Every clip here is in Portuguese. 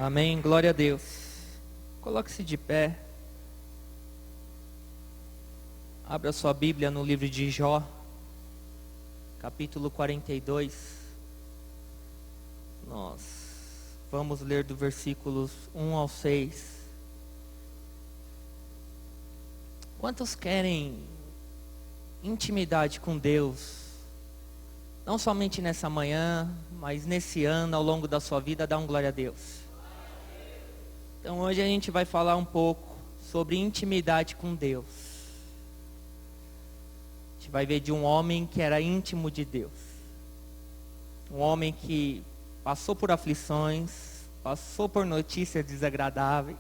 Amém, glória a Deus. Coloque-se de pé. Abra sua Bíblia no livro de Jó, capítulo 42. Nós vamos ler do versículos 1 ao 6. Quantos querem intimidade com Deus? Não somente nessa manhã, mas nesse ano, ao longo da sua vida, dá um glória a Deus. Então hoje a gente vai falar um pouco sobre intimidade com Deus. A gente vai ver de um homem que era íntimo de Deus. Um homem que passou por aflições, passou por notícias desagradáveis,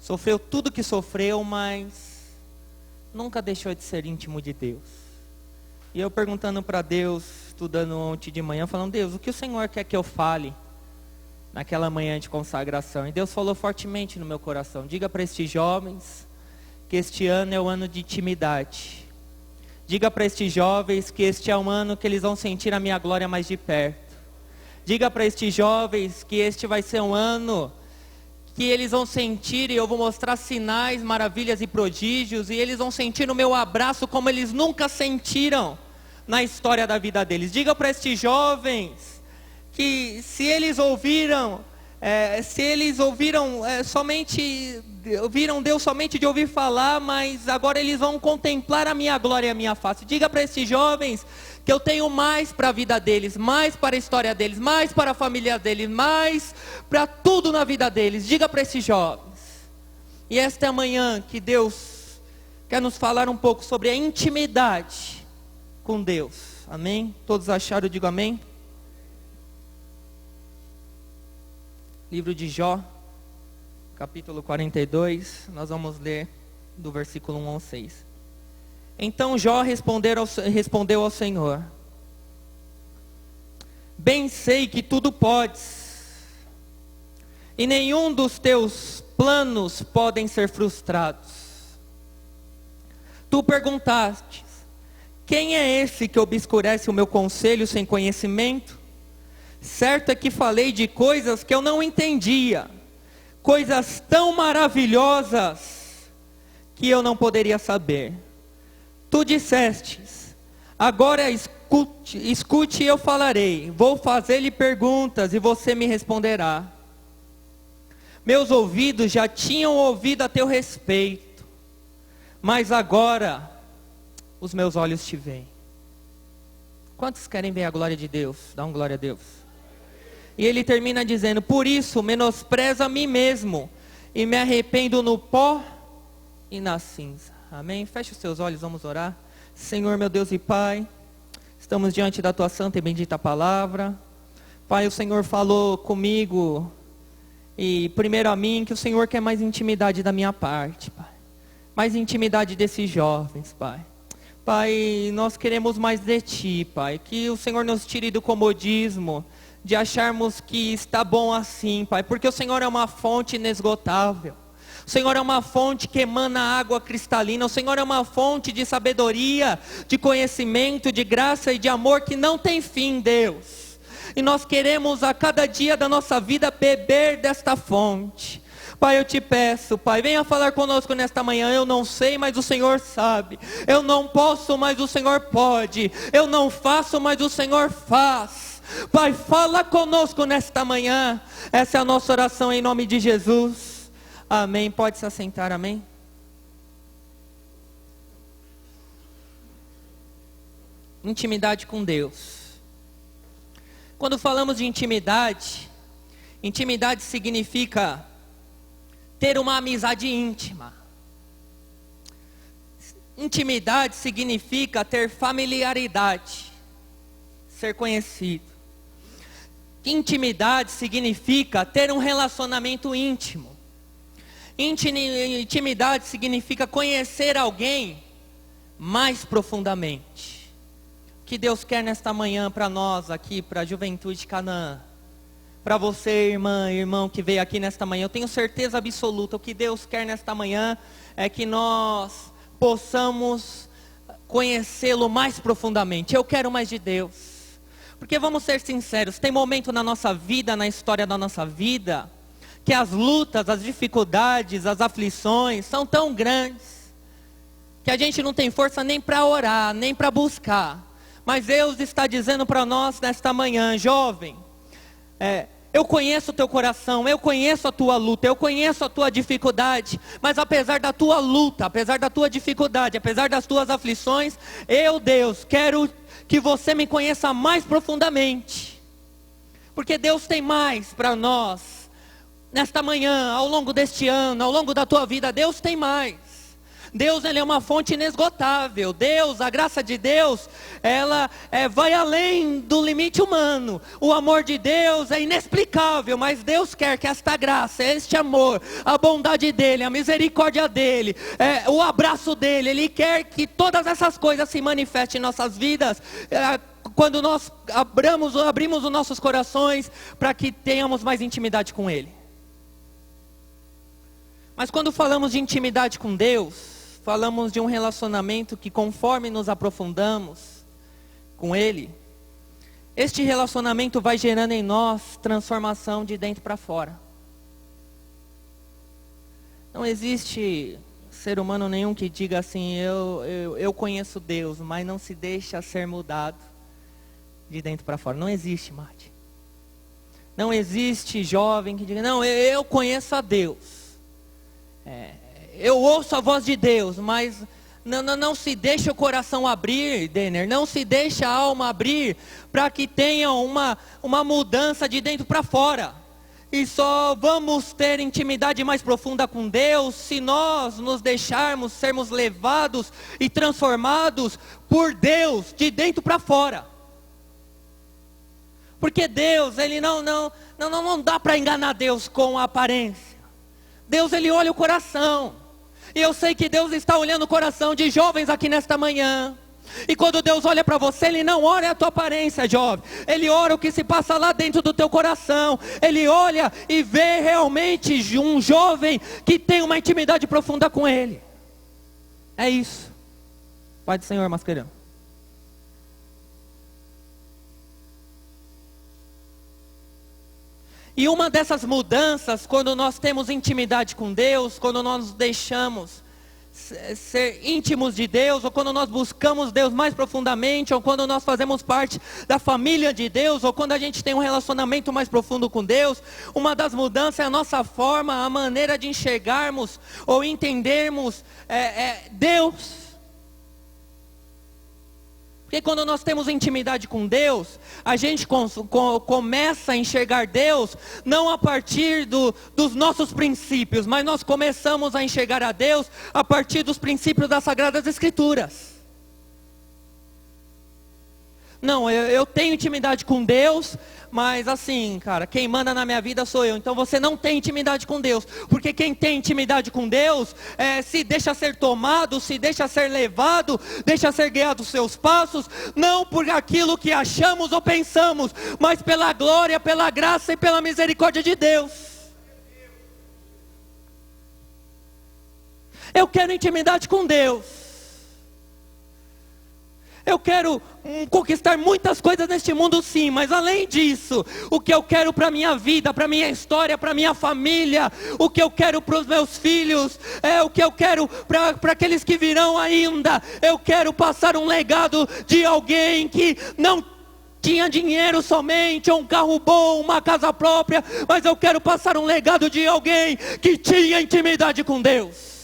sofreu tudo que sofreu, mas nunca deixou de ser íntimo de Deus. E eu perguntando para Deus, estudando ontem de manhã, falando: Deus, o que o Senhor quer que eu fale naquela manhã de consagração? E Deus falou fortemente no meu coração: diga para estes jovens que este ano é o ano de intimidade. Diga para estes jovens que este é um ano que eles vão sentir a minha glória mais de perto. Diga para estes jovens que este vai ser um ano que eles vão sentir, e eu vou mostrar sinais, maravilhas e prodígios, e eles vão sentir o meu abraço como eles nunca sentiram na história da vida deles. Diga para estes jovens que se eles ouviram Deus somente de ouvir falar, mas agora eles vão contemplar a minha glória e a minha face. Diga para esses jovens que eu tenho mais para a vida deles, mais para a história deles, mais para a família deles, mais para tudo na vida deles. Diga para esses jovens. E esta é a manhã que Deus quer nos falar um pouco sobre a intimidade com Deus. Amém? Todos acharam? Eu digo amém. Livro de Jó, capítulo 42, nós vamos ler do versículo 1 ao 6. Então Jó respondeu ao Senhor: bem sei que tudo podes, e nenhum dos teus planos podem ser frustrados. Tu perguntaste: quem é esse que obscurece o meu conselho sem conhecimento? Certo é que falei de coisas que eu não entendia, coisas tão maravilhosas que eu não poderia saber. Tu dissestes: agora escute e eu falarei, vou fazer-lhe perguntas e você me responderá. Meus ouvidos já tinham ouvido a teu respeito, mas agora os meus olhos te veem. Quantos querem ver a glória de Deus? Dá um glória a Deus. E ele termina dizendo: por isso menosprezo a mim mesmo, e me arrependo no pó e na cinza. Amém? Feche os seus olhos, vamos orar. Senhor, meu Deus e Pai, estamos diante da tua santa e bendita palavra. Pai, o Senhor falou comigo, e primeiro a mim, que o Senhor quer mais intimidade da minha parte, Pai. Mais intimidade desses jovens, Pai. Pai, nós queremos mais de Ti, Pai. Que o Senhor nos tire do comodismo, de acharmos que está bom assim, Pai. Porque o Senhor é uma fonte inesgotável. O Senhor é uma fonte que emana água cristalina. O Senhor é uma fonte de sabedoria, de conhecimento, de graça e de amor que não tem fim, Deus. E nós queremos a cada dia da nossa vida beber desta fonte. Pai, eu te peço, Pai, venha falar conosco nesta manhã. Eu não sei, mas o Senhor sabe. Eu não posso, mas o Senhor pode. Eu não faço, mas o Senhor faz. Pai, fala conosco nesta manhã. Essa é a nossa oração em nome de Jesus. Amém. Pode se assentar, amém. Intimidade com Deus. Quando falamos de intimidade, intimidade significa ter uma amizade íntima. Intimidade significa ter familiaridade, ser conhecido. Intimidade significa ter um relacionamento íntimo. Intimidade significa conhecer alguém mais profundamente. O que Deus quer nesta manhã para nós aqui, para a Juventude Canaã, para você, irmã, irmão que veio aqui nesta manhã, eu tenho certeza absoluta, o que Deus quer nesta manhã é que nós possamos conhecê-lo mais profundamente. Eu quero mais de Deus. Porque vamos ser sinceros, tem momento na nossa vida, na história da nossa vida, que as lutas, as dificuldades, as aflições são tão grandes, que a gente não tem força nem para orar, nem para buscar. Mas Deus está dizendo para nós nesta manhã: jovem, eu conheço o teu coração, eu conheço a tua luta, eu conheço a tua dificuldade, mas apesar da tua luta, apesar da tua dificuldade, apesar das tuas aflições, eu, Deus, quero que você me conheça mais profundamente, porque Deus tem mais para nós, nesta manhã, ao longo deste ano, ao longo da tua vida. Deus tem mais. Deus, Ele é uma fonte inesgotável. Deus, a graça de Deus, ela vai além do limite humano. O amor de Deus é inexplicável, mas Deus quer que esta graça, este amor, a bondade dEle, a misericórdia dEle, o abraço dEle, Ele quer que todas essas coisas se manifestem em nossas vidas, quando nós abrimos os nossos corações, para que tenhamos mais intimidade com Ele. Mas quando falamos de intimidade com Deus, falamos de um relacionamento que, conforme nos aprofundamos com Ele, este relacionamento vai gerando em nós transformação de dentro para fora. Não existe ser humano nenhum que diga assim: eu conheço Deus, mas não se deixa ser mudado de dentro para fora. Não existe, Mate. Não existe jovem que diga: não, eu conheço a Deus. Eu ouço a voz de Deus, mas não se deixa o coração abrir, Denner, não se deixa a alma abrir, para que tenha uma mudança de dentro para fora. E só vamos ter intimidade mais profunda com Deus, se nós nos deixarmos sermos levados e transformados por Deus, de dentro para fora. Porque Deus, Ele não dá para enganar Deus com a aparência. Deus, Ele olha o coração. E eu sei que Deus está olhando o coração de jovens aqui nesta manhã. E quando Deus olha para você, Ele não olha a tua aparência, jovem. Ele olha o que se passa lá dentro do teu coração. Ele olha e vê realmente um jovem que tem uma intimidade profunda com Ele. É isso. Pai do Senhor, Mascarão. E uma dessas mudanças, quando nós temos intimidade com Deus, quando nós nos deixamos ser íntimos de Deus, ou quando nós buscamos Deus mais profundamente, ou quando nós fazemos parte da família de Deus, ou quando a gente tem um relacionamento mais profundo com Deus, uma das mudanças é a nossa forma, a maneira de enxergarmos ou entendermos Deus. Porque quando nós temos intimidade com Deus, a gente começa a enxergar Deus não a partir dos nossos princípios, mas nós começamos a enxergar a Deus a partir dos princípios das Sagradas Escrituras. Não, eu tenho intimidade com Deus, mas assim, cara, quem manda na minha vida sou eu. Então você não tem intimidade com Deus, porque quem tem intimidade com Deus se deixa ser tomado, se deixa ser levado, deixa ser guiado os seus passos, não por aquilo que achamos ou pensamos, mas pela glória, pela graça e pela misericórdia de Deus. Eu quero intimidade com Deus. Eu quero conquistar muitas coisas neste mundo, sim, mas além disso, o que eu quero para a minha vida, para a minha história, para a minha família, o que eu quero para os meus filhos, o que eu quero para aqueles que virão ainda, eu quero passar um legado de alguém que não tinha dinheiro somente, ou um carro bom, uma casa própria, mas eu quero passar um legado de alguém que tinha intimidade com Deus.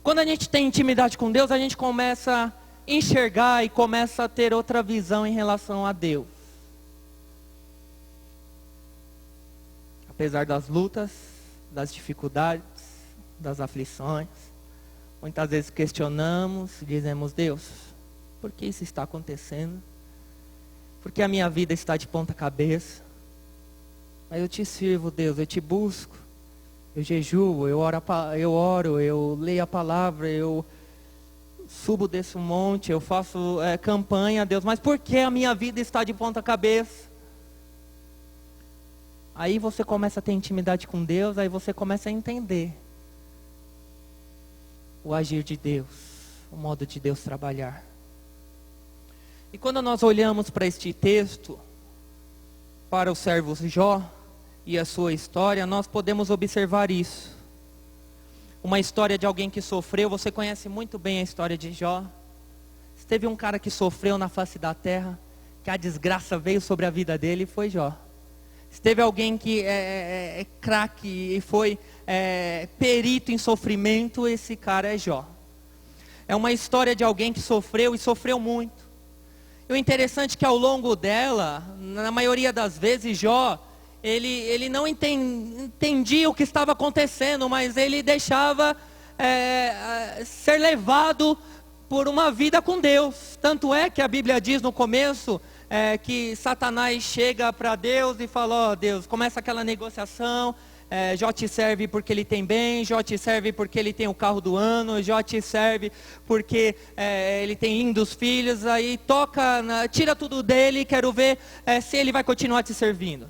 Quando a gente tem intimidade com Deus, a gente começa a enxergar e começa a ter outra visão em relação a Deus. Apesar das lutas, das dificuldades, das aflições, muitas vezes questionamos e dizemos: Deus, por que isso está acontecendo? Por que a minha vida está de ponta cabeça? Mas eu te sirvo, Deus, eu te busco, eu jejuo, eu oro, eu leio a palavra, eu subo desse monte, eu faço campanha, Deus, mas por que a minha vida está de ponta cabeça? Aí você começa a ter intimidade com Deus, aí você começa a entender o agir de Deus, o modo de Deus trabalhar. E quando nós olhamos para este texto, para o servo Jó e a sua história, nós podemos observar isso. Uma história de alguém que sofreu. Você conhece muito bem a história de Jó. Se teve um cara que sofreu na face da terra, que a desgraça veio sobre a vida dele, foi Jó. Se teve alguém que é craque e foi perito em sofrimento, esse cara é Jó. É uma história de alguém que sofreu e sofreu muito. E o interessante é que ao longo dela, na maioria das vezes, Jó, ele não entendia o que estava acontecendo, mas ele deixava ser levado por uma vida com Deus. Tanto é que a Bíblia diz no começo que Satanás chega para Deus e fala: ó, Deus, começa aquela negociação. Jó te serve porque ele tem bem, Jó te serve porque ele tem o carro do ano, Jó te serve porque ele tem lindos filhos. Aí tira tudo dele, quero ver se ele vai continuar te servindo.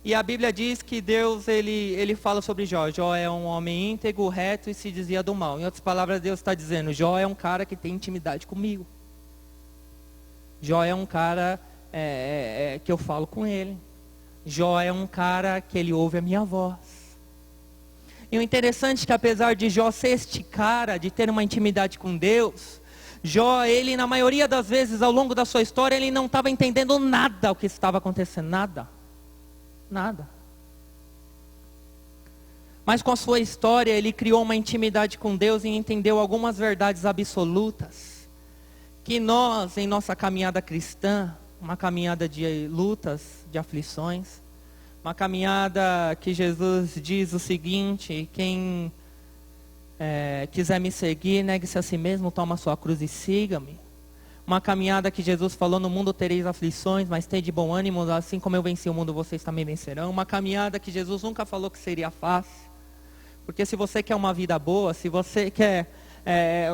E a Bíblia diz que Deus, ele fala sobre Jó. Jó é um homem íntegro, reto e se desvia do mal. Em outras palavras, Deus está dizendo: Jó é um cara que tem intimidade comigo. Jó é um cara que eu falo com ele. Jó é um cara que ele ouve a minha voz. E o interessante é que apesar de Jó ser este cara, de ter uma intimidade com Deus, Jó, ele na maioria das vezes ao longo da sua história, ele não estava entendendo nada o que estava acontecendo, nada. Mas com a sua história, ele criou uma intimidade com Deus e entendeu algumas verdades absolutas, que nós, em nossa caminhada cristã, uma caminhada de lutas, de aflições, uma caminhada que Jesus diz o seguinte: quem quiser me seguir, negue-se a si mesmo, toma a sua cruz e siga-me. Uma caminhada que Jesus falou: no mundo tereis aflições, mas tende bom ânimo, assim como eu venci o mundo, vocês também vencerão. Uma caminhada que Jesus nunca falou que seria fácil, porque se você quer uma vida boa, se você quer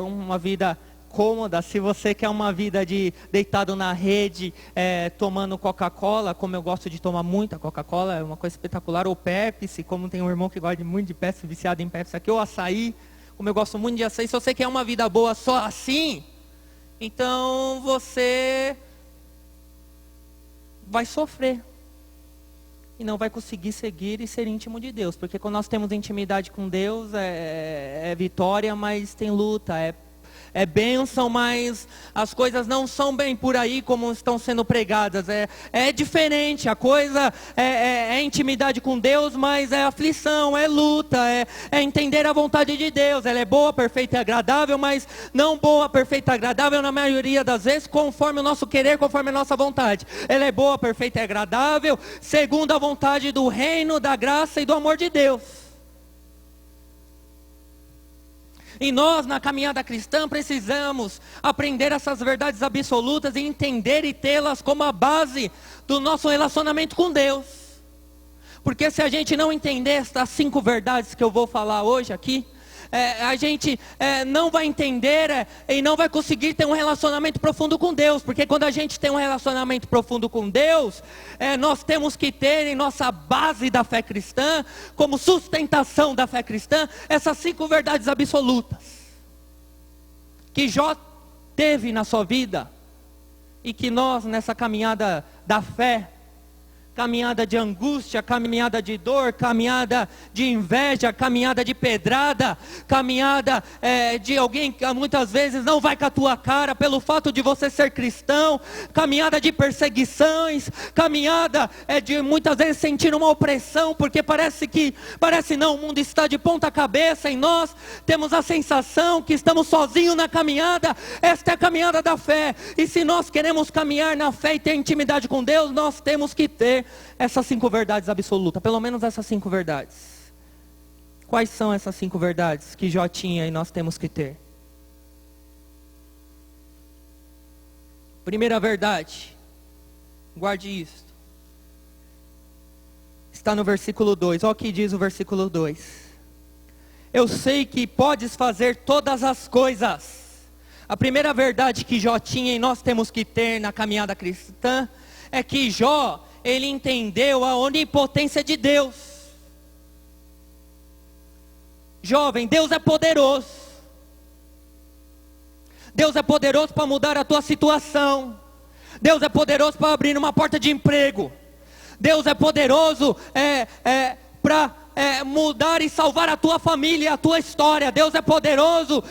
uma vida cômoda, se você quer uma vida de deitado na rede, tomando Coca-Cola, como eu gosto de tomar muita Coca-Cola, é uma coisa espetacular, ou Pepsi, como tem um irmão que gosta muito de Pepsi, viciado em Pepsi aqui, ou açaí, como eu gosto muito de açaí. Se você quer uma vida boa só assim, então você vai sofrer e não vai conseguir seguir e ser íntimo de Deus, porque quando nós temos intimidade com Deus, é vitória, mas tem luta, é bênção, mas as coisas não são bem por aí como estão sendo pregadas. É diferente, a coisa é intimidade com Deus, mas é aflição, é luta, é entender a vontade de Deus. Ela é boa, perfeita e agradável, mas não boa, perfeita e agradável na maioria das vezes, conforme o nosso querer, conforme a nossa vontade. Ela é boa, perfeita e agradável, segundo a vontade do reino, da graça e do amor de Deus. E nós, na caminhada cristã, precisamos aprender essas verdades absolutas e entender e tê-las como a base do nosso relacionamento com Deus. Porque se a gente não entender estas 5 verdades que eu vou falar hoje aqui, a gente não vai entender e não vai conseguir ter um relacionamento profundo com Deus. Porque quando a gente tem um relacionamento profundo com Deus, nós temos que ter em nossa base da fé cristã, como sustentação da fé cristã, essas 5 verdades absolutas que Jó teve na sua vida e que nós, nessa caminhada da fé, caminhada de angústia, caminhada de dor, caminhada de inveja, caminhada de pedrada, caminhada de alguém que muitas vezes não vai com a tua cara pelo fato de você ser cristão, caminhada de perseguições, caminhada de muitas vezes sentir uma opressão, porque parece não, o mundo está de ponta cabeça e nós temos a sensação que estamos sozinhos na caminhada. Esta é a caminhada da fé, e se nós queremos caminhar na fé e ter intimidade com Deus, nós temos que ter essas 5 verdades absolutas, pelo menos essas 5 verdades. Quais são essas 5 verdades que Jó tinha e nós temos que ter? Primeira verdade, guarde isso, está no versículo 2, olha o que diz o versículo 2. Eu sei que podes fazer todas as coisas. A primeira verdade que Jó tinha e nós temos que ter na caminhada cristã é que Jó, ele entendeu a onipotência de Deus. Jovem, Deus é poderoso. Deus é poderoso para mudar a tua situação. Deus é poderoso para abrir uma porta de emprego. Deus é poderoso para mudar e salvar a tua família, a tua história. Deus é poderoso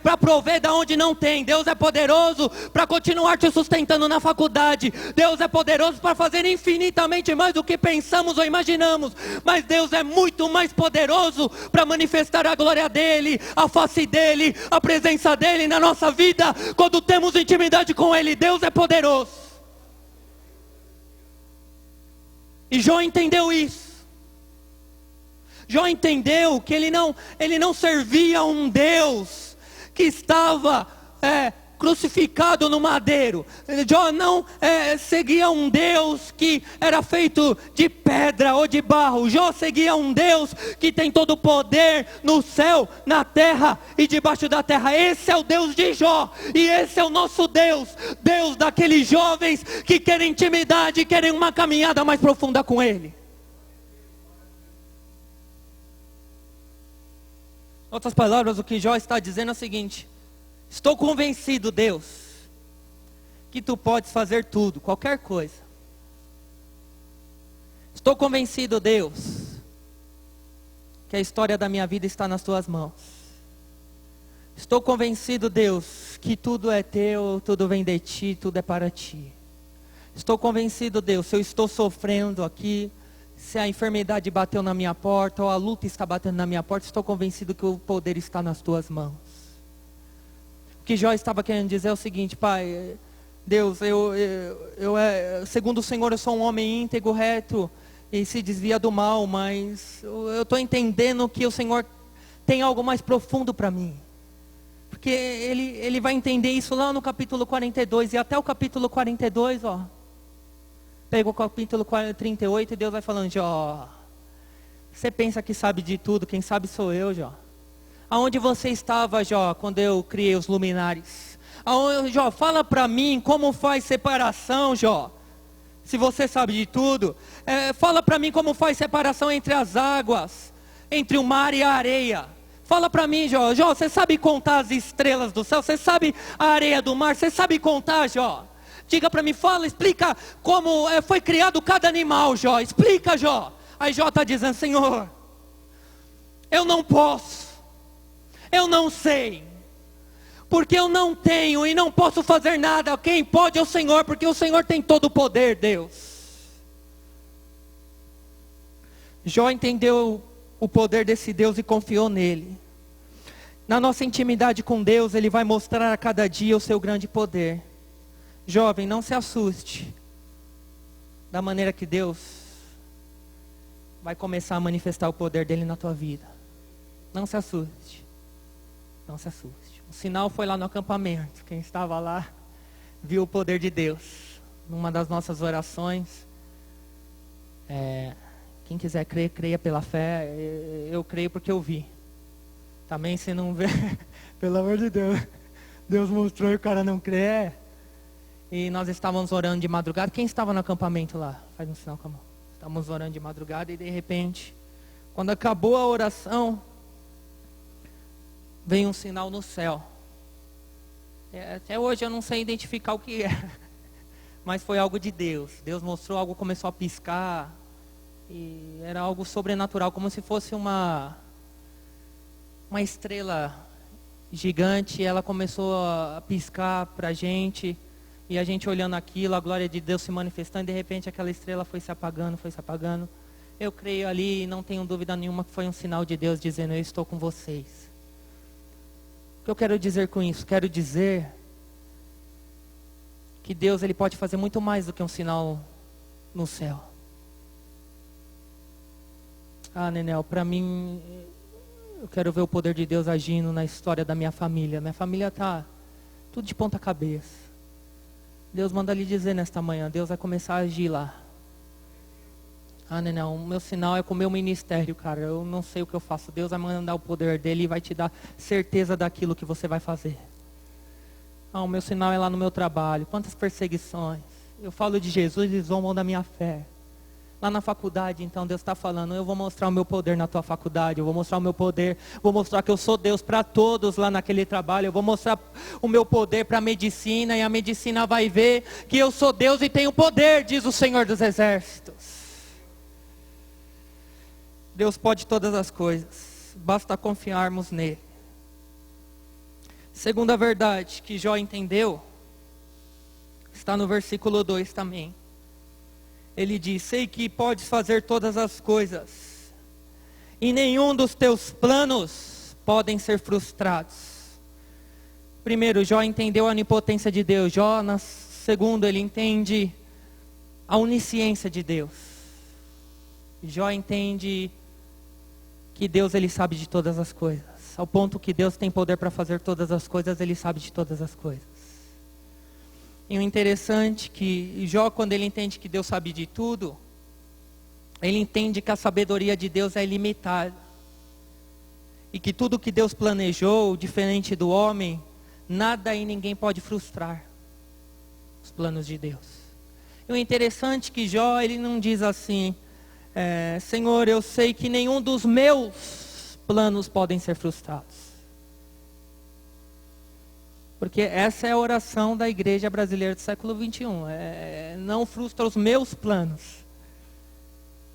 para prover da onde não tem. Deus é poderoso para continuar te sustentando na faculdade. Deus é poderoso para fazer infinitamente mais do que pensamos ou imaginamos. Mas Deus é muito mais poderoso para manifestar a glória dEle, a face dEle, a presença dEle na nossa vida, quando temos intimidade com Ele. Deus é poderoso. E Jó entendeu isso. Jó entendeu que ele não servia um Deus que estava crucificado no madeiro. Jó não seguia um Deus que era feito de pedra ou de barro. Jó seguia um Deus que tem todo o poder no céu, na terra e debaixo da terra. Esse é o Deus de Jó. E esse é o nosso Deus. Deus daqueles jovens que querem intimidade, querem uma caminhada mais profunda com Ele. Em outras palavras, o que Jó está dizendo é o seguinte: estou convencido, Deus, que Tu podes fazer tudo, qualquer coisa. Estou convencido, Deus, que a história da minha vida está nas Tuas mãos. Estou convencido, Deus, que tudo é Teu, tudo vem de Ti, tudo é para Ti. Estou convencido, Deus, se eu estou sofrendo aqui, se a enfermidade bateu na minha porta, ou a luta está batendo na minha porta, estou convencido que o poder está nas Tuas mãos. O que Jó estava querendo dizer é o seguinte: Pai, Deus, segundo o Senhor, eu sou um homem íntegro, reto, e se desvia do mal, mas eu estou entendendo que o Senhor tem algo mais profundo para mim. Porque ele vai entender isso lá no capítulo 42, e até o capítulo 42, pega o capítulo 38 e Deus vai falando: Jó, você pensa que sabe de tudo, quem sabe sou eu, Jó. Aonde você estava, Jó, quando eu criei os luminares? Jó, fala para mim como faz separação, Jó. Se você sabe de tudo, fala para mim como faz separação entre as águas, entre o mar e a areia. Fala para mim, Jó. Jó, você sabe contar as estrelas do céu? Você sabe a areia do mar? Você sabe contar, Jó? Diga para mim, fala, explica como foi criado cada animal, Jó. Explica, Jó. Aí Jó está dizendo: Senhor, eu não posso, eu não sei, porque eu não tenho e não posso fazer nada. Quem pode é o Senhor, porque o Senhor tem todo o poder, Deus. Jó entendeu o poder desse Deus e confiou nele. Na nossa intimidade com Deus, Ele vai mostrar a cada dia o seu grande poder. Jovem, não se assuste da maneira que Deus vai começar a manifestar o poder dele na tua vida. Não se assuste. Não se assuste. O sinal foi lá no acampamento. Quem estava lá viu o poder de Deus. Numa das nossas orações, quem quiser crer, creia pela fé. Eu creio porque eu vi. Também se não vê, pelo amor de Deus, Deus mostrou e o cara não crê. E nós estávamos orando de madrugada. Quem estava no acampamento lá? Faz um sinal com a mão. Estávamos orando de madrugada e de repente, quando acabou a oração, veio um sinal no céu. Até hoje eu não sei identificar o que é, mas foi algo de Deus. Deus mostrou, algo começou a piscar e era algo sobrenatural, como se fosse uma estrela gigante. Ela começou a piscar para a gente. E a gente olhando aquilo, a glória de Deus se manifestando, e de repente aquela estrela foi se apagando, foi se apagando. Eu creio ali e não tenho dúvida nenhuma que foi um sinal de Deus dizendo: eu estou com vocês. O que eu quero dizer com isso? Quero dizer que Deus, Ele pode fazer muito mais do que um sinal no céu. Nenel, para mim, eu quero ver o poder de Deus agindo na história da minha família. Minha família está tudo de ponta cabeça. Deus manda lhe dizer nesta manhã, Deus vai começar a agir lá. Não, o meu sinal é com o meu ministério, cara. Eu não sei o que eu faço. Deus vai mandar o poder dele e vai te dar certeza daquilo que você vai fazer. O meu sinal é lá no meu trabalho. Quantas perseguições. Eu falo de Jesus, eles zombam da minha fé. Lá na faculdade, então, Deus está falando, eu vou mostrar o meu poder na tua faculdade, eu vou mostrar o meu poder, vou mostrar que eu sou Deus para todos lá naquele trabalho, eu vou mostrar o meu poder para a medicina, e a medicina vai ver que eu sou Deus e tenho poder, diz o Senhor dos Exércitos. Deus pode todas as coisas, basta confiarmos nele. Segunda verdade que Jó entendeu, está no versículo 2 também. Ele diz, sei que podes fazer todas as coisas, e nenhum dos teus planos podem ser frustrados. Primeiro, Jó entendeu a onipotência de Deus. Segundo, ele entende a onisciência de Deus. Jó entende que Deus, ele sabe de todas as coisas. Ao ponto que Deus tem poder para fazer todas as coisas, ele sabe de todas as coisas. E o interessante é que Jó, quando ele entende que Deus sabe de tudo, ele entende que a sabedoria de Deus é ilimitada. E que tudo que Deus planejou, diferente do homem, nada e ninguém pode frustrar os planos de Deus. E o interessante é que Jó, ele não diz assim, Senhor, eu sei que nenhum dos meus planos podem ser frustrados. Porque essa é a oração da igreja brasileira do século 21. Não frustra os meus planos.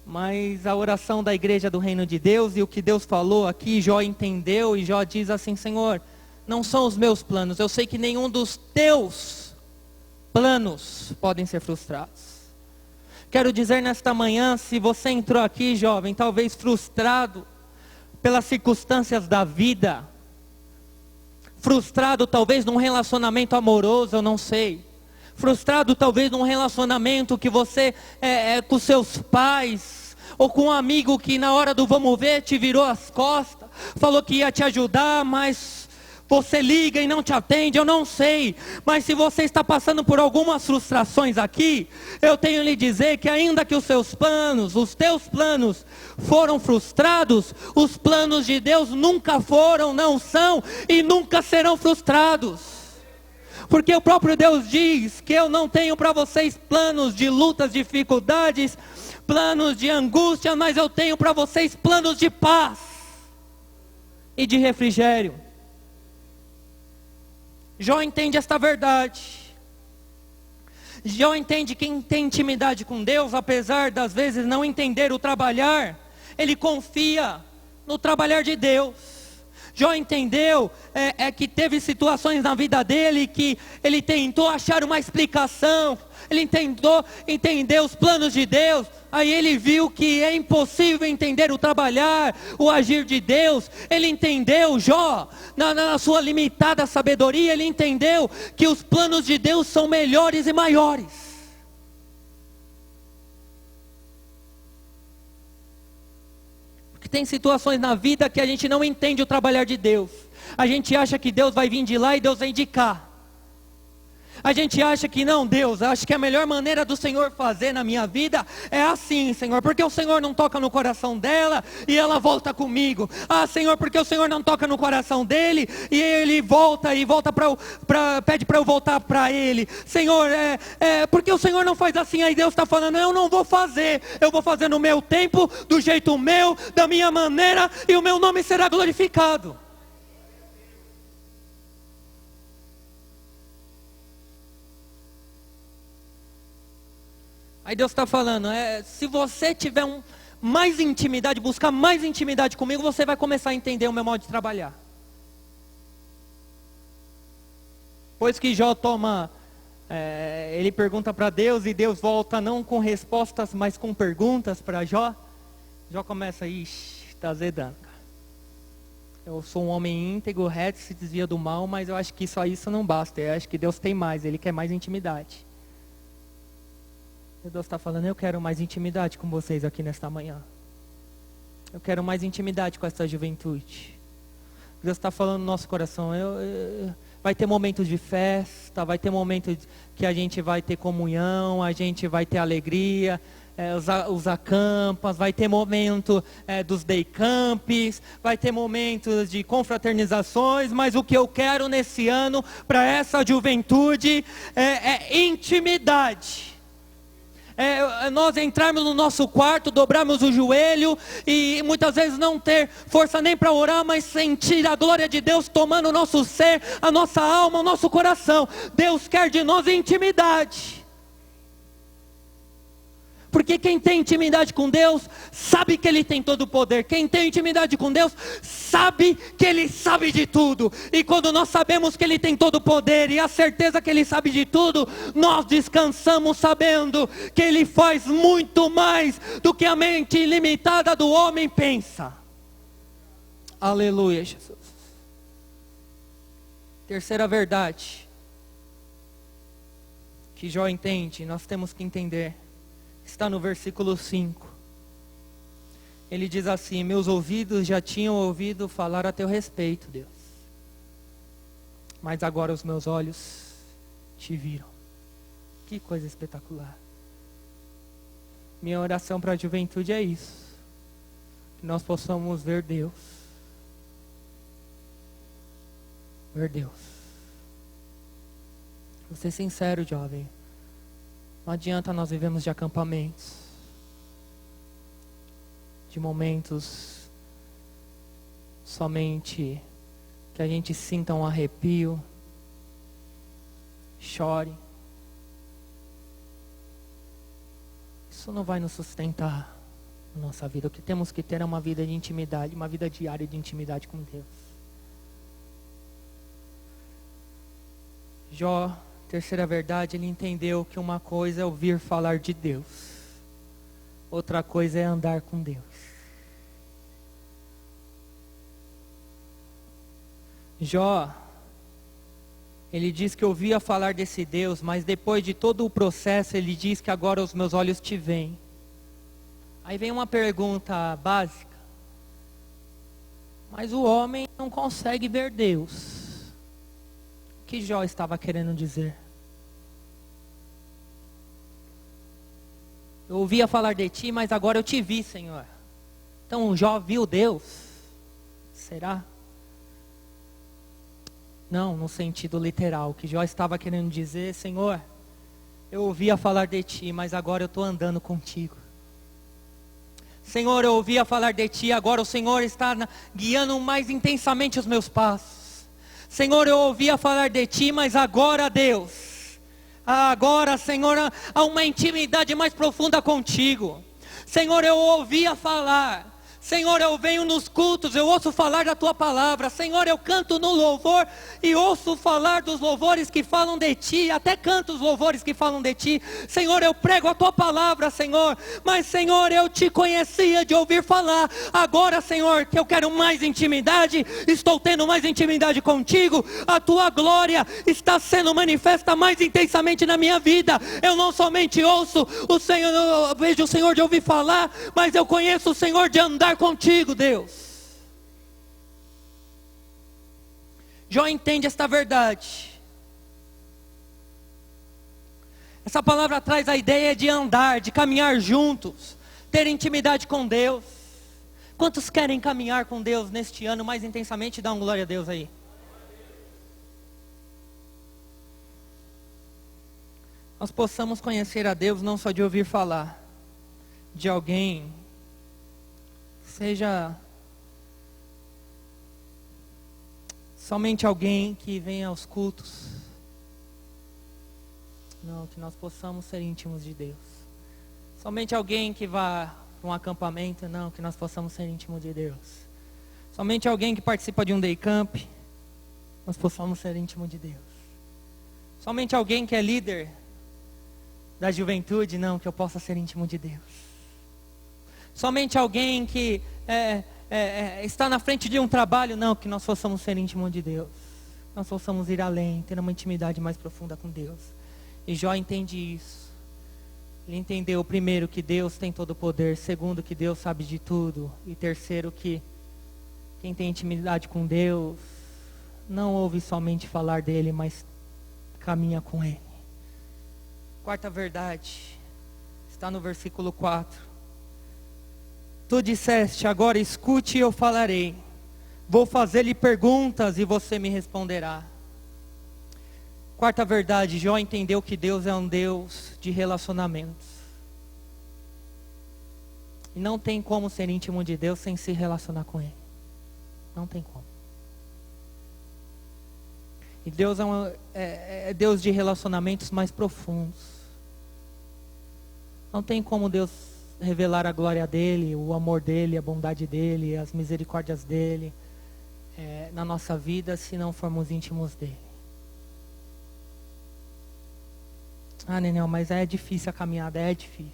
Mas a oração da igreja do reino de Deus, e o que Deus falou aqui, Jó entendeu, e Jó diz assim, Senhor, não são os meus planos, eu sei que nenhum dos teus planos podem ser frustrados. Quero dizer nesta manhã, se você entrou aqui, jovem, talvez frustrado pelas circunstâncias da vida, frustrado talvez num relacionamento amoroso, eu não sei. Frustrado talvez num relacionamento que você com seus pais, ou com um amigo que na hora do vamos ver te virou as costas, falou que ia te ajudar, mas você liga e não te atende, eu não sei. Mas se você está passando por algumas frustrações aqui, eu tenho lhe dizer que ainda que os seus planos, os teus planos foram frustrados, os planos de Deus nunca foram, não são e nunca serão frustrados. Porque o próprio Deus diz que eu não tenho para vocês planos de lutas, dificuldades, planos de angústia, mas eu tenho para vocês planos de paz e de refrigério. Jó entende esta verdade. Jó entende que quem tem intimidade com Deus, apesar das vezes não entender o trabalhar, ele confia no trabalhar de Deus. Jó entendeu que teve situações na vida dele que ele tentou achar uma explicação, ele tentou entender os planos de Deus, aí ele viu que é impossível entender o trabalhar, o agir de Deus. Ele entendeu, Jó, na sua limitada sabedoria, ele entendeu que os planos de Deus são melhores e maiores. Tem situações na vida que a gente não entende o trabalhar de Deus. A gente acha que Deus vai vir de lá e Deus vai indicar. A gente acha que não, Deus, acho que a melhor maneira do Senhor fazer na minha vida é assim, Senhor, porque o Senhor não toca no coração dela e ela volta comigo. Ah, Senhor, porque o Senhor não toca no coração dele e ele volta pede para eu voltar para ele. Senhor, porque o Senhor não faz assim, aí Deus está falando, eu não vou fazer, eu vou fazer no meu tempo, do jeito meu, da minha maneira, e o meu nome será glorificado. Aí Deus está falando, se você tiver mais intimidade, buscar mais intimidade comigo, você vai começar a entender o meu modo de trabalhar. Pois que Jó ele pergunta para Deus e Deus volta não com respostas, mas com perguntas para Jó. Jó começa, está azedando. Eu sou um homem íntegro, reto, se desvia do mal, mas eu acho que só isso não basta. Eu acho que Deus tem mais, Ele quer mais intimidade. Deus está falando, eu quero mais intimidade com vocês aqui nesta manhã. Eu quero mais intimidade com essa juventude. Deus está falando no nosso coração, vai ter momentos de festa, vai ter momentos que a gente vai ter comunhão, a gente vai ter alegria, os acampas, vai ter momento dos day camps, vai ter momentos de confraternizações, mas o que eu quero nesse ano para essa juventude é intimidade. nós entrarmos no nosso quarto, dobrarmos o joelho e muitas vezes não ter força nem para orar, mas sentir a glória de Deus tomando o nosso ser, a nossa alma, o nosso coração. Deus quer de nós intimidade. Porque quem tem intimidade com Deus, sabe que Ele tem todo o poder. Quem tem intimidade com Deus, sabe que Ele sabe de tudo. E quando nós sabemos que Ele tem todo o poder e a certeza que Ele sabe de tudo, nós descansamos sabendo que Ele faz muito mais do que a mente ilimitada do homem pensa. Aleluia, Jesus. Terceira verdade que Jó entende, nós temos que entender, está no versículo 5. Ele diz assim: meus ouvidos já tinham ouvido falar a teu respeito, Deus, mas agora os meus olhos te viram. Que coisa espetacular. Minha oração para a juventude é isso, que nós possamos ver Deus. Ver Deus. Vou ser sincero, jovem. Não adianta nós vivemos de acampamentos, de momentos somente que a gente sinta um arrepio, chore. Isso não vai nos sustentar na nossa vida. O que temos que ter é uma vida de intimidade, uma vida diária de intimidade com Deus. Jó, terceira verdade, ele entendeu que uma coisa é ouvir falar de Deus, outra coisa é andar com Deus. Jó, ele diz que ouvia falar desse Deus, mas depois de todo o processo, ele diz que agora os meus olhos te veem. Aí vem uma pergunta básica: mas o homem não consegue ver Deus. O que Jó estava querendo dizer? Eu ouvia falar de ti, mas agora eu te vi, Senhor. Então Jó viu Deus? Será? Não, no sentido literal. O que Jó estava querendo dizer: Senhor, eu ouvia falar de ti, mas agora eu estou andando contigo. Senhor, eu ouvia falar de ti, agora o Senhor está guiando mais intensamente os meus passos. Senhor, eu ouvia falar de ti, mas agora, Deus, agora, Senhor, há uma intimidade mais profunda contigo. Senhor, eu ouvia falar. Senhor, eu venho nos cultos, eu ouço falar da tua palavra. Senhor, eu canto no louvor e ouço falar dos louvores que falam de ti, até canto os louvores que falam de ti. Senhor, eu prego a tua palavra, Senhor, mas Senhor, eu te conhecia de ouvir falar. Agora, Senhor, que eu quero mais intimidade, estou tendo mais intimidade contigo. A tua glória está sendo manifesta mais intensamente na minha vida. Eu não somente ouço o Senhor, eu vejo o Senhor de ouvir falar, mas eu conheço o Senhor de andar contigo, Deus. Jó entende esta verdade. Essa palavra traz a ideia de andar, de caminhar juntos, ter intimidade com Deus. Quantos querem caminhar com Deus neste ano mais intensamente? Dá um glória a Deus aí. Nós possamos conhecer a Deus não só de ouvir falar, de alguém, seja somente alguém que venha aos cultos. Não, que nós possamos ser íntimos de Deus. Somente alguém que vá para um acampamento. Não, que nós possamos ser íntimos de Deus. Somente alguém que participa de um day camp. Nós possamos ser íntimos de Deus. Somente alguém que é líder da juventude. Não, que eu possa ser íntimo de Deus. Somente alguém que está na frente de um trabalho. Não, que nós possamos ser íntimos de Deus. Nós possamos ir além, ter uma intimidade mais profunda com Deus. E Jó entende isso. Ele entendeu, primeiro, que Deus tem todo o poder. Segundo, que Deus sabe de tudo. E terceiro, que quem tem intimidade com Deus não ouve somente falar dele, mas caminha com ele. Quarta verdade está no versículo 4. Tu disseste: agora escute e eu falarei. Vou fazer-lhe perguntas e você me responderá. Quarta verdade, Jó entendeu que Deus é um Deus de relacionamentos. E não tem como ser íntimo de Deus sem se relacionar com Ele. Não tem como. E Deus é Deus de relacionamentos mais profundos. Não tem como Deus revelar a glória dEle, o amor dEle, a bondade dEle, as misericórdias dEle na nossa vida se não formos íntimos dEle. Ah, Nenel, mas é difícil a caminhada, é difícil.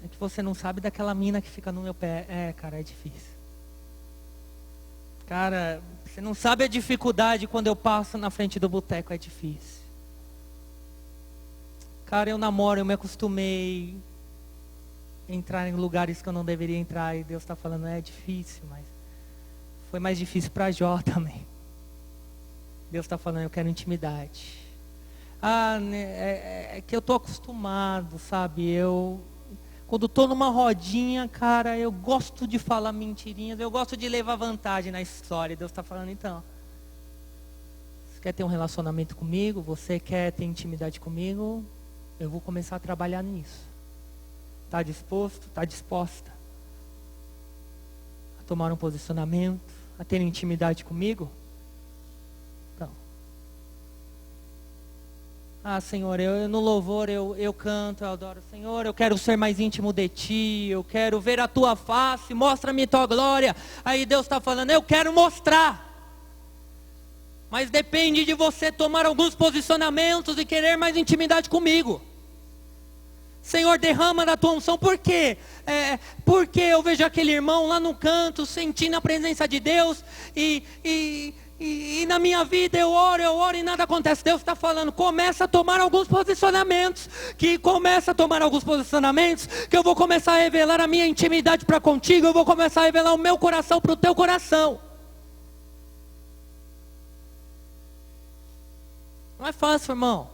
É que você não sabe daquela mina que fica no meu pé. Cara, é difícil. Cara, você não sabe a dificuldade quando eu passo na frente do boteco, é difícil. Cara, eu namoro, eu me acostumei a entrar em lugares que eu não deveria entrar. E Deus está falando, é difícil, mas foi mais difícil para Jó também. Deus está falando, eu quero intimidade. É que eu estou acostumado, sabe? Quando estou numa rodinha, cara, eu gosto de falar mentirinhas, eu gosto de levar vantagem na história. Deus está falando, então, você quer ter um relacionamento comigo? Você quer ter intimidade comigo? Eu vou começar a trabalhar nisso. Está disposto? Está disposta a tomar um posicionamento? A ter intimidade comigo? Então. Senhor, no louvor eu canto, eu adoro. Senhor, eu quero ser mais íntimo de Ti, eu quero ver a Tua face, mostra-me Tua glória. Aí Deus está falando, eu quero mostrar. Mas depende de você tomar alguns posicionamentos e querer mais intimidade comigo. Senhor, derrama da Tua unção. Por quê? Porque eu vejo aquele irmão lá no canto, sentindo a presença de Deus e na minha vida eu oro e nada acontece. Deus está falando, começa a tomar alguns posicionamentos. Que eu vou começar a revelar a minha intimidade para contigo. Eu vou começar a revelar o meu coração para o teu coração. Não é fácil, irmão.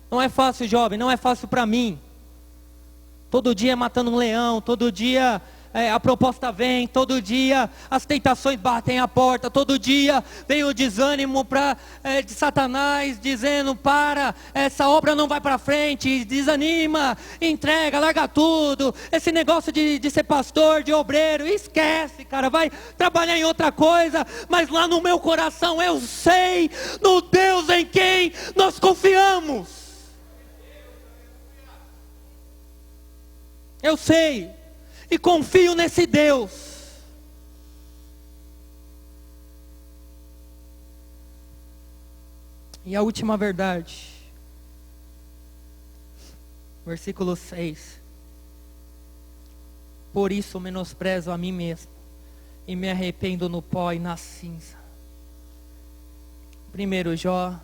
Não é fácil, jovem. Não é fácil para mim. Todo dia matando um leão, todo dia a proposta vem, todo dia as tentações batem a porta, todo dia vem o desânimo de Satanás dizendo, essa obra não vai para frente, desanima, entrega, larga tudo, esse negócio de ser pastor, de obreiro, esquece, cara, vai trabalhar em outra coisa. Mas lá no meu coração eu sei no Deus em quem nós confiamos. Eu sei e confio nesse Deus. E a última verdade, versículo 6. Por isso menosprezo a mim mesmo e me arrependo no pó e na cinza. Primeiro, Jó,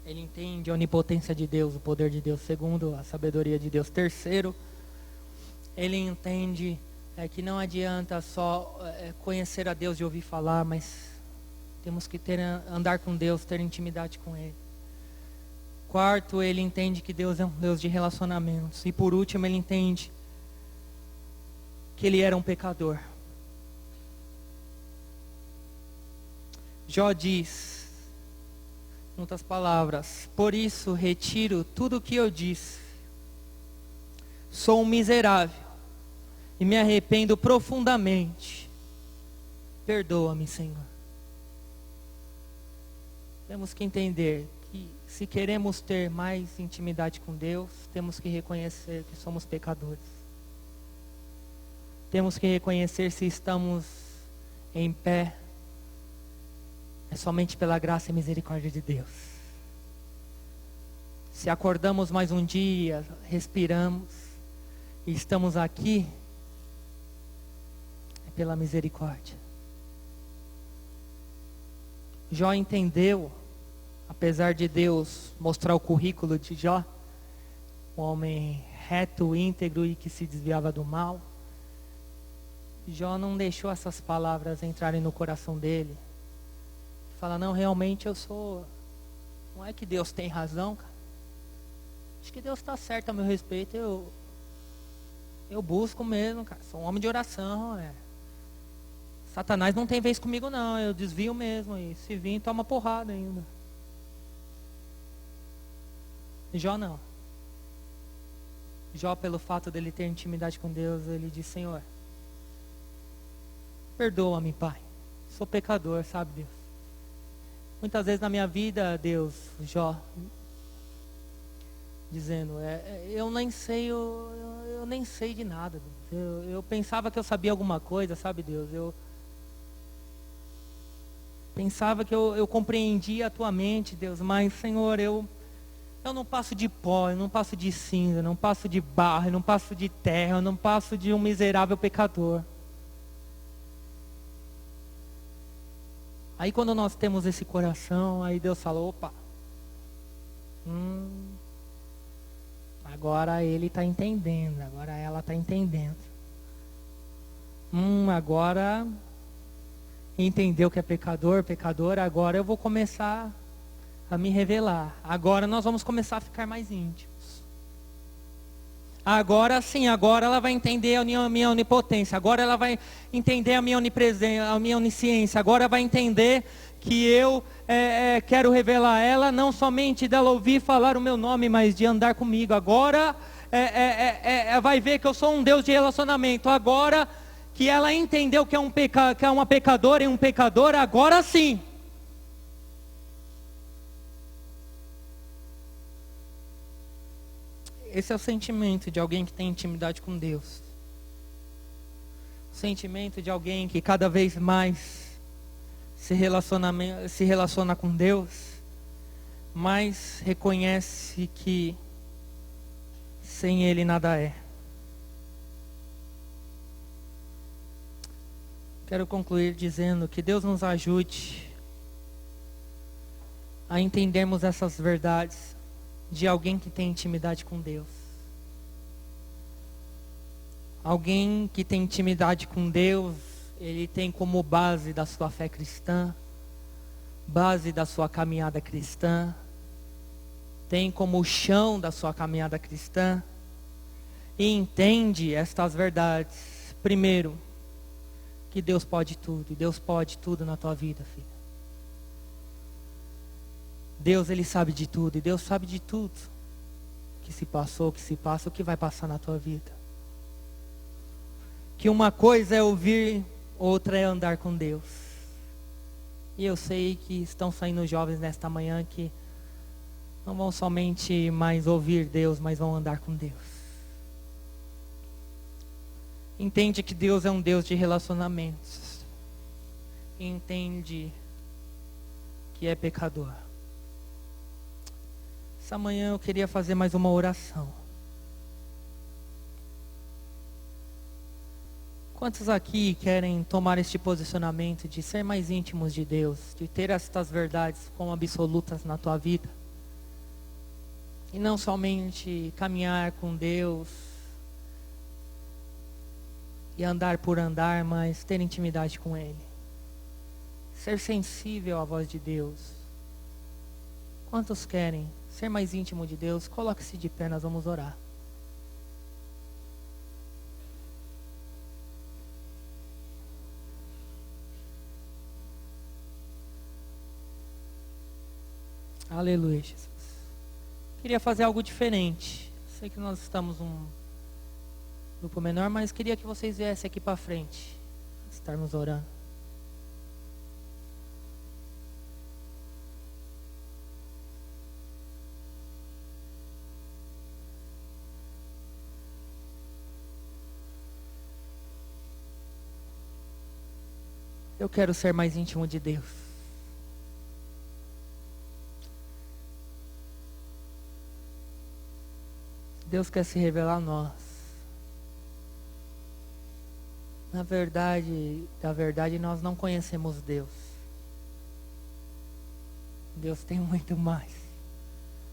ele entende a onipotência de Deus, o poder de Deus. Segundo, a sabedoria de Deus. Terceiro, ele entende que não adianta só conhecer a Deus e ouvir falar, mas temos que andar com Deus, ter intimidade com Ele. Quarto, ele entende que Deus é um Deus de relacionamentos. E por último, ele entende que ele era um pecador. Jó diz, em outras palavras, por isso retiro tudo o que eu disse. Sou um miserável e me arrependo profundamente. Perdoa-me, Senhor. Temos que entender que se queremos ter mais intimidade com Deus, temos que reconhecer que somos pecadores. Temos que reconhecer se estamos em pé. É somente pela graça e misericórdia de Deus. Se acordamos mais um dia, respiramos e estamos aqui, pela misericórdia. Jó entendeu, apesar de Deus mostrar o currículo de Jó, um homem reto, íntegro e que se desviava do mal, Jó não deixou essas palavras entrarem no coração dele. Fala, não, realmente eu sou, não é que Deus tem razão, cara. Acho que Deus está certo a meu respeito, eu busco mesmo, cara, sou um homem de oração, Satanás não tem vez comigo não, eu desvio mesmo, e se vir, toma porrada ainda. Jó não. Jó, pelo fato dele ter intimidade com Deus, ele diz: Senhor, perdoa-me, Pai. Sou pecador, sabe, Deus? Muitas vezes na minha vida, Deus, Jó, dizendo, eu nem sei, eu nem sei de nada, Deus. Eu pensava que eu sabia alguma coisa, sabe, Deus? Eu pensava que eu compreendia a tua mente, Deus, mas, Senhor, eu não passo de pó, eu não passo de cinza, eu não passo de barro, eu não passo de terra, eu não passo de um miserável pecador. Aí quando nós temos esse coração, aí Deus fala, opa, agora ele está entendendo, agora ela está entendendo. Agora entendeu que é pecador, agora eu vou começar a me revelar. Agora nós vamos começar a ficar mais íntimos. Agora sim, agora ela vai entender a minha onipotência. Agora ela vai entender a minha onipresença, a minha onisciência. Agora vai entender que eu quero revelar a ela, não somente dela ouvir falar o meu nome, mas de andar comigo. Agora vai ver que eu sou um Deus de relacionamento. Agora que ela entendeu que é uma pecadora e um pecador, agora sim. Esse é o sentimento de alguém que tem intimidade com Deus. O sentimento de alguém que cada vez mais se relaciona com Deus, mas reconhece que sem Ele nada é. Quero concluir dizendo que Deus nos ajude a entendermos essas verdades de alguém que tem intimidade com Deus. Alguém que tem intimidade com Deus, ele tem como base da sua fé cristã, base da sua caminhada cristã, tem como chão da sua caminhada cristã, e entende estas verdades. Primeiro, que Deus pode tudo, e Deus pode tudo na tua vida, filho. Deus, Ele sabe de tudo, e Deus sabe de tudo que se passou, que se passa, o que vai passar na tua vida. Que uma coisa é ouvir, outra é andar com Deus. E eu sei que estão saindo jovens nesta manhã que não vão somente mais ouvir Deus, mas vão andar com Deus. Entende que Deus é um Deus de relacionamentos. Entende que é pecador. Essa manhã eu queria fazer mais uma oração. Quantos aqui querem tomar este posicionamento de ser mais íntimos de Deus, de ter estas verdades como absolutas na tua vida? E não somente caminhar com Deus e andar por andar, mas ter intimidade com Ele. Ser sensível à voz de Deus. Quantos querem ser mais íntimo de Deus? Coloque-se de pé, nós vamos orar. Aleluia, Jesus. Queria fazer algo diferente. Sei que nós estamos um grupo menor, mas queria que vocês viessem aqui para frente. Estarmos orando. Eu quero ser mais íntimo de Deus. Deus quer se revelar a nós. Na verdade, nós não conhecemos Deus. Deus tem muito mais.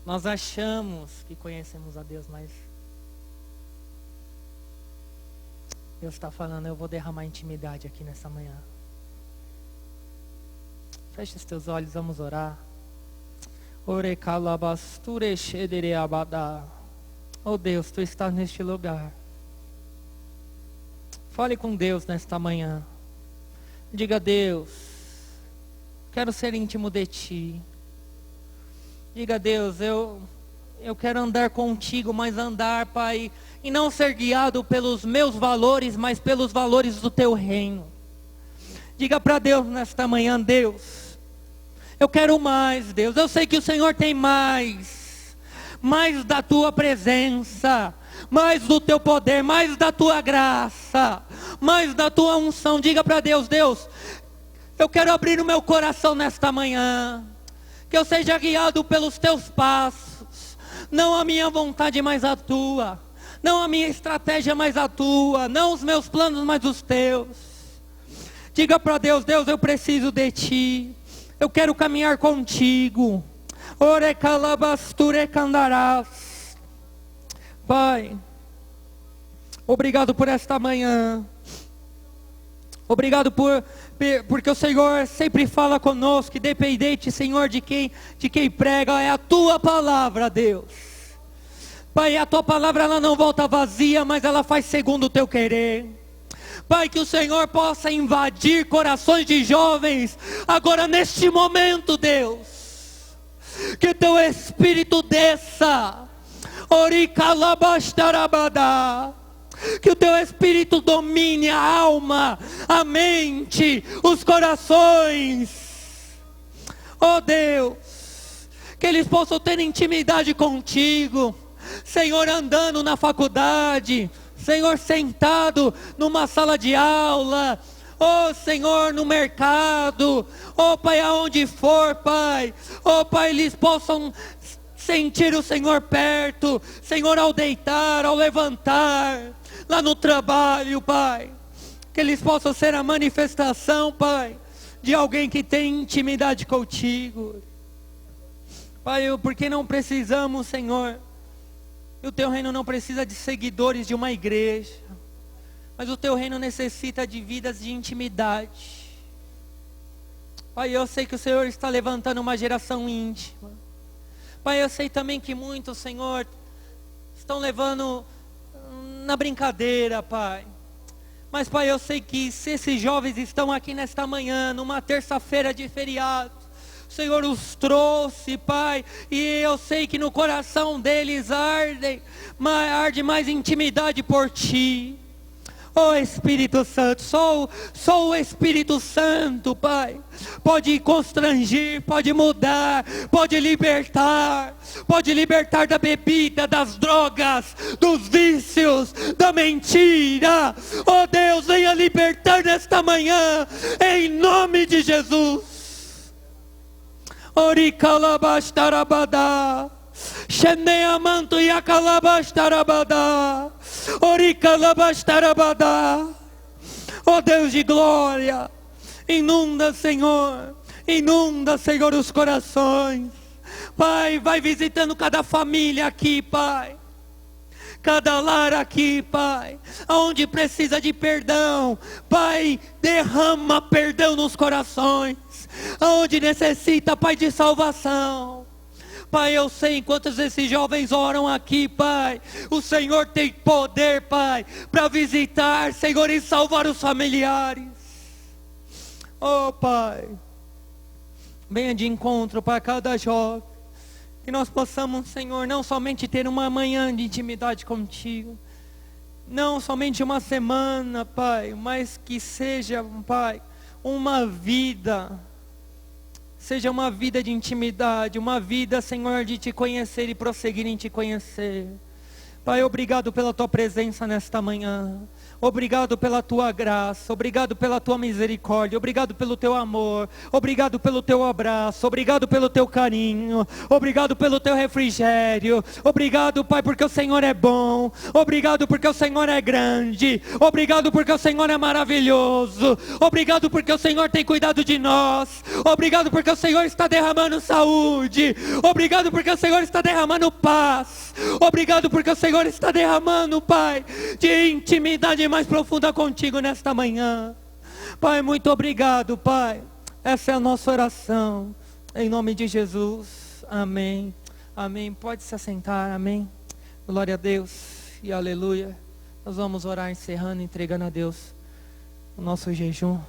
Nós achamos que conhecemos a Deus, mas Deus está falando, eu vou derramar intimidade aqui nessa manhã. Feche os teus olhos, vamos orar. Oh Deus, Tu estás neste lugar. Fale com Deus nesta manhã. Diga a Deus, quero ser íntimo de Ti. Diga a Deus, eu Eu quero andar contigo, mas andar, Pai, e não ser guiado pelos meus valores, mas pelos valores do teu reino. Diga para Deus nesta manhã: Deus, eu quero mais, Deus. Eu sei que o Senhor tem mais da tua presença, mais do teu poder, mais da tua graça, mais da tua unção. Diga para Deus: Deus, eu quero abrir o meu coração nesta manhã, que eu seja guiado pelos teus passos, não a minha vontade, mas a tua, não a minha estratégia, mas a tua, não os meus planos, mas os teus. Diga para Deus: Deus, eu preciso de ti, eu quero caminhar contigo. Ore calabasture candarás. Pai, obrigado por esta manhã. Obrigado porque o Senhor sempre fala conosco, independente, Senhor, de quem prega, é a tua palavra, Deus. Pai, a tua palavra ela não volta vazia, mas ela faz segundo o teu querer. Pai, que o Senhor possa invadir corações de jovens, agora neste momento, Deus. Que teu Espírito desça. Oricalabastarabadá. Que o teu Espírito domine a alma, a mente, os corações. Oh Deus, que eles possam ter intimidade contigo. Senhor, andando na faculdade, Senhor, sentado numa sala de aula, oh Senhor, no mercado, oh Pai, aonde for, Pai, oh Pai, eles possam sentir o Senhor perto, Senhor, ao deitar, ao levantar, lá no trabalho, Pai, que eles possam ser a manifestação, Pai, de alguém que tem intimidade contigo. Pai, porque não precisamos, Senhor, e o teu reino não precisa de seguidores de uma igreja, mas o teu reino necessita de vidas de intimidade. Pai, eu sei que o Senhor está levantando uma geração íntima. Pai, eu sei também que muitos, Senhor, estão levando na brincadeira, Pai. Mas, Pai, eu sei que se esses jovens estão aqui nesta manhã, numa terça-feira de feriado, o Senhor os trouxe, Pai, e eu sei que no coração deles arde mais intimidade por Ti. Oh Espírito Santo, só o Espírito Santo, Pai, pode constranger, pode mudar, pode libertar da bebida, das drogas, dos vícios, da mentira. Oh Deus, venha libertar nesta manhã, em nome de Jesus. Oricalabastarabadá. Sheneamanto yakalabastarabadá. Oricalabastarabadá. Oh Deus de glória, inunda, Senhor, os corações. Pai, vai visitando cada família aqui, Pai, cada lar aqui, Pai, aonde precisa de perdão, Pai, derrama perdão nos corações, aonde necessita, Pai, de salvação. Pai, eu sei, enquanto esses jovens oram aqui, Pai, o Senhor tem poder, Pai, para visitar, Senhor, e salvar os familiares. Oh, Pai, venha de encontro para cada jovem, que nós possamos, Senhor, não somente ter uma manhã de intimidade contigo, não somente uma semana, Pai, mas que seja, Pai, uma vida. Seja uma vida de intimidade, uma vida, Senhor, de Te conhecer e prosseguir em Te conhecer. Pai, obrigado pela Tua presença nesta manhã. Obrigado pela Tua graça, obrigado pela Tua misericórdia, obrigado pelo Teu amor, obrigado pelo Teu abraço, obrigado pelo Teu carinho, obrigado pelo Teu refrigério, obrigado, Pai, porque o Senhor é bom, obrigado porque o Senhor é grande, obrigado porque o Senhor é maravilhoso, obrigado porque o Senhor tem cuidado de nós, obrigado porque o Senhor está derramando saúde, obrigado porque o Senhor está derramando paz, obrigado porque o Senhor está derramando, Pai, de intimidade mais profunda contigo nesta manhã. Pai, muito obrigado, Pai. Essa é a nossa oração, em nome de Jesus, amém, amém. Pode se assentar, amém. Glória a Deus e aleluia. Nós vamos orar encerrando, entregando a Deus o nosso jejum.